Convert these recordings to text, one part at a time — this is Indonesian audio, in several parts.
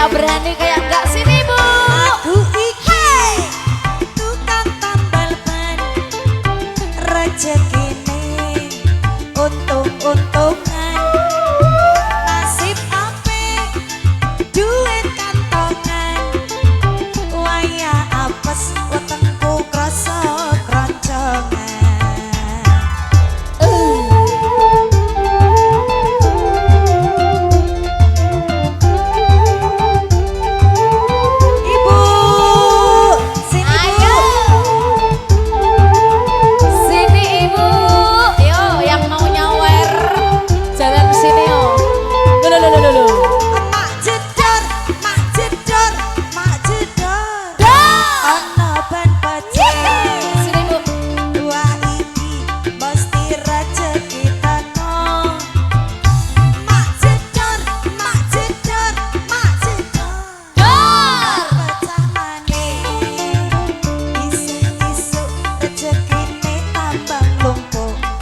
kayak berani kayak enggak sini Bu. Aku iki tukang tambal ban, rezekine untung-untungan, nasib apik duit kantongan, waya apes wetengku krasa kroncongan.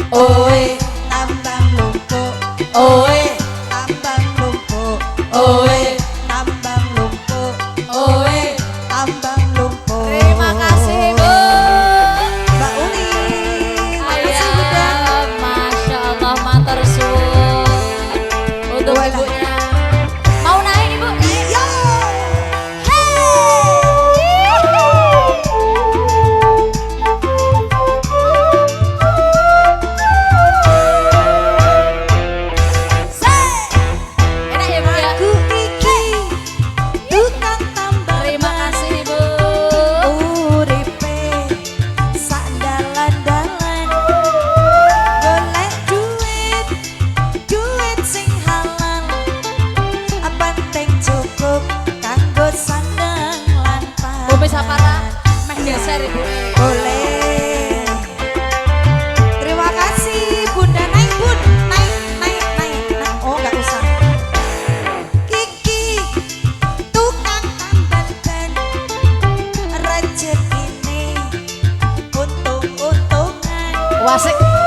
Oe tambang lumpuk, oe tambang lumpuk, oe tambang lumpuk, oe tambang lumpuk. Terima kasih Bu. Mbak Uli, makasih Bunda. Masya Allah matur suwun untuk ibunya. Mau naik Ibu? Yo, Sapara meh geser Ibu. boleh. Terima kasih Bunda. Naik Bun, naik. Oh nggak usah. Kiki tukang tambal ban, rezekine untung-untungan. Wasik.